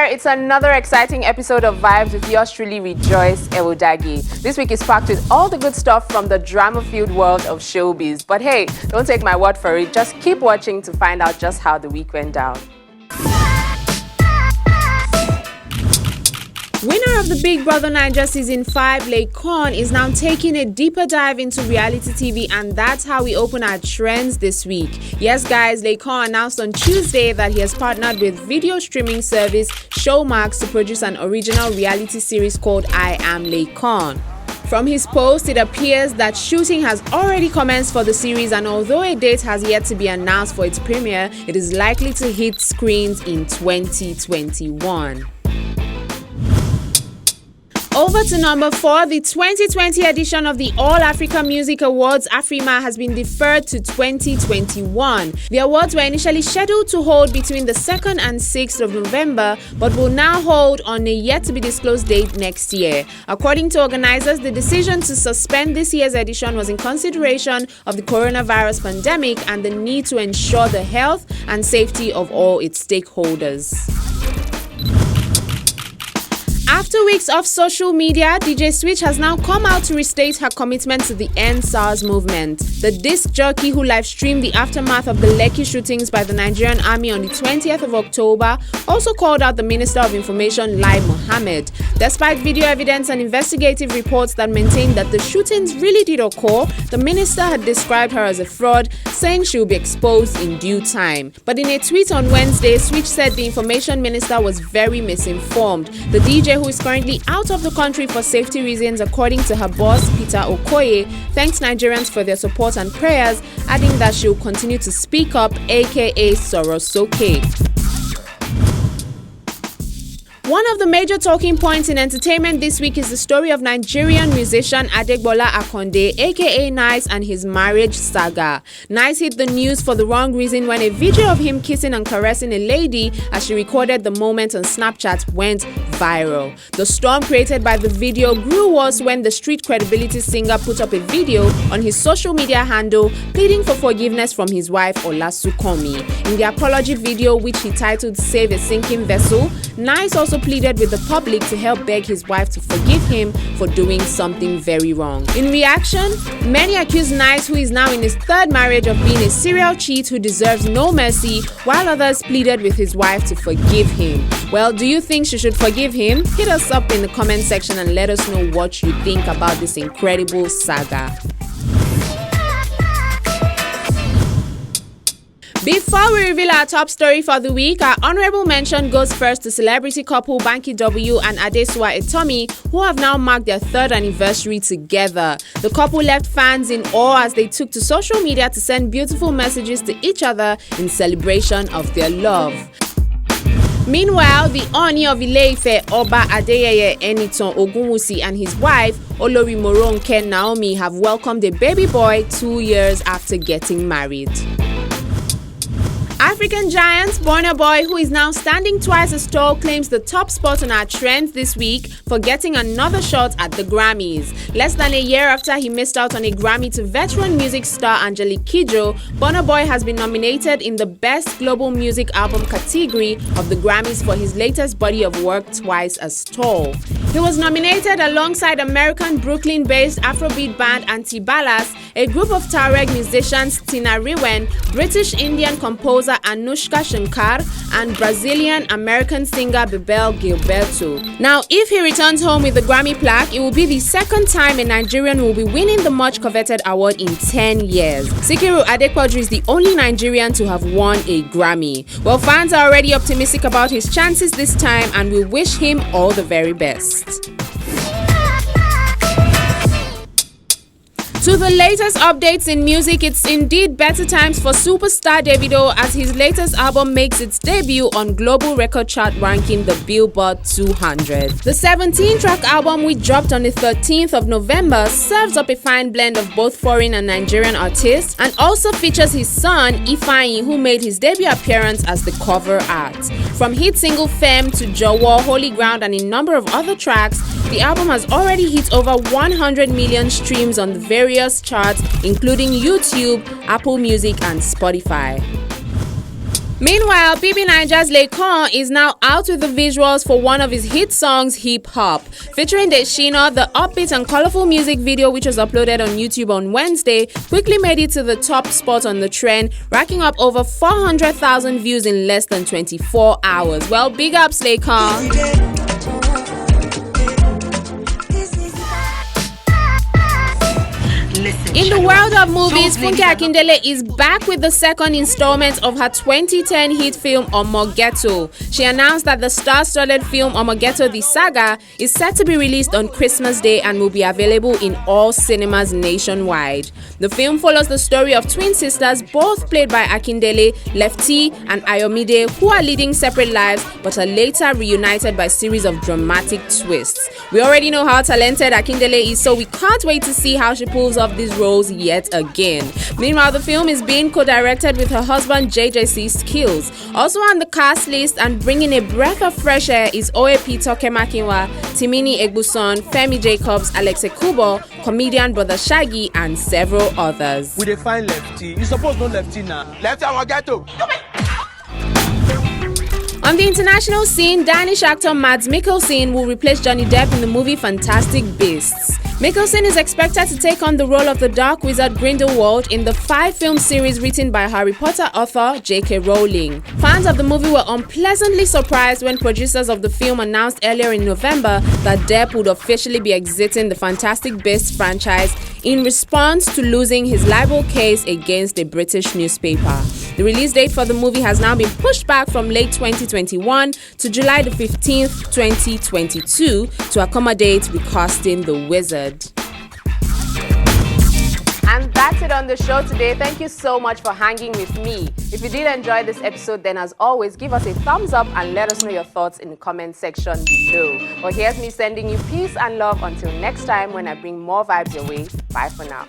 it's another exciting episode of Vibes with yours truly, Rejoice Ewodagi. This week is packed with all the good stuff from the drama-filled world of showbiz. But hey, don't take my word for it, just keep watching to find out just how the week went down. Winner of the Big Brother Naija Season 5, Laycon, is now taking a deeper dive into reality TV, and that's how we open our trends this week. Yes, guys, Laycon announced on Tuesday that he has partnered with video streaming service Showmax to produce an original reality series called I Am Laycon. From his post, it appears that shooting has already commenced for the series, and although a date has yet to be announced for its premiere, it is likely to hit screens in 2021. Over to number 4, the 2020 edition of the All Africa Music Awards, AFRIMA, has been deferred to 2021. The awards were initially scheduled to hold between the 2nd and 6th of November, but will now hold on a yet-to-be-disclosed date next year. According to organizers, the decision to suspend this year's edition was in consideration of the coronavirus pandemic and the need to ensure the health and safety of all its stakeholders. After weeks off social media, DJ Switch has now come out to restate her commitment to the End SARS movement. The disc jockey who live-streamed the aftermath of the Lekki shootings by the Nigerian army on the 20th of October also called out the Minister of Information, Lai Mohammed. Despite video evidence and investigative reports that maintained that the shootings really did occur, the minister had described her as a fraud, saying she will be exposed in due time. But in a tweet on Wednesday, Switch said the information minister was very misinformed. The DJ, who is currently out of the country for safety reasons, according to her boss, Peter Okoye, thanks Nigerians for their support and prayers, adding that she will continue to speak up, aka Sorosoke. One of the major talking points in entertainment this week is the story of Nigerian musician Adegbola Akonde, aka Nice, and his marriage saga. Nice hit the news for the wrong reason when a video of him kissing and caressing a lady as she recorded the moment on Snapchat went viral. The storm created by the video grew worse when the street credibility singer put up a video on his social media handle pleading for forgiveness from his wife Olasukomi. In the apology video, which he titled Save a Sinking Vessel, Nice also pleaded with the public to help beg his wife to forgive him for doing something very wrong. In reaction, many accused Nice, who is now in his 3rd marriage, of being a serial cheat who deserves no mercy, while others pleaded with his wife to forgive him. Well, do you think she should forgive him? Hit us up in the comment section and let us know what you think about this incredible saga. Before we reveal our top story for the week, our honorable mention goes first to celebrity couple Banky W and Adesua Etomi, who have now marked their 3rd anniversary together. The couple left fans in awe as they took to social media to send beautiful messages to each other in celebration of their love. Meanwhile, the Oni of Ile-Ife, Oba Adeyeye Enitan Ogunwusi, and his wife, Olori Moronke Naomi, have welcomed a baby boy 2 years after getting married. African giant Burna Boy, who is now standing twice as tall, claims the top spot on our trends this week for getting another shot at the Grammys. Less than a year after he missed out on a Grammy to veteran music star Angelique Kidjo, Burna Boy has been nominated in the Best Global Music Album category of the Grammys for his latest body of work, Twice as Tall. He was nominated alongside American Brooklyn-based Afrobeat band Antibalas, a group of Tuareg musicians Tina Riwen, British Indian composer Anushka Shankar, and Brazilian-American singer Bebel Gilberto. Now, if he returns home with the Grammy plaque, it will be the 2nd time a Nigerian will be winning the much-coveted award in 10 years. Sikiru Adekwadri is the only Nigerian to have won a Grammy. Well, fans are already optimistic about his chances this time, and we wish him all the very best. To the latest updates in music, it's indeed better times for superstar Davido as his latest album makes its debut on global record chart ranking, the Billboard 200. The 17-track album, which dropped on the 13th of November, serves up a fine blend of both foreign and Nigerian artists and also features his son, Ifeanyi, who made his debut appearance as the cover art. From hit single Femme to Jowo, Holy Ground, and a number of other tracks, the album has already hit over 100 million streams on the various charts, including YouTube, Apple Music, and Spotify. Meanwhile, BB Niger's Laycon is now out with the visuals for one of his hit songs, Hip Hop. Featuring Deshina, the upbeat and colorful music video, which was uploaded on YouTube on Wednesday, quickly made it to the top spot on the trend, racking up over 400,000 views in less than 24 hours. Well, big ups, Laycon. In the world of movies, Funke Akindele is back with the second installment of her 2010 hit film Omogeto. She announced that the star-studded film Omogeto the Saga is set to be released on Christmas Day and will be available in all cinemas nationwide. The film follows the story of twin sisters, both played by Akindele, Lefty and Ayomide, who are leading separate lives but are later reunited by a series of dramatic twists. We already know how talented Akindele is, so we can't wait to see how she pulls off these roles yet again. Meanwhile, the film is being co-directed with her husband JJC Skills. Also on the cast list and bringing a breath of fresh air is OAP Toke Makinwa, Timini Egbuson, Femi Jacobs, Alex Ekubo, comedian Brother Shaggy, and several others. We define Lefty. You suppose no Lefty now. Lefty, I want ghetto. On the international scene, Danish actor Mads Mikkelsen will replace Johnny Depp in the movie Fantastic Beasts. Mikkelsen is expected to take on the role of the dark wizard Grindelwald in the 5-film series written by Harry Potter author J.K. Rowling. Fans of the movie were unpleasantly surprised when producers of the film announced earlier in November that Depp would officially be exiting the Fantastic Beasts franchise in response to losing his libel case against a British newspaper. The release date for the movie has now been pushed back from late 2021 to July the 15th, 2022 to accommodate recasting the wizard. And that's it on the show today. Thank you so much for hanging with me. If you did enjoy this episode, then as always, give us a thumbs up and let us know your thoughts in the comment section below. Well, here's me sending you peace and love until next time when I bring more vibes your way. Bye for now.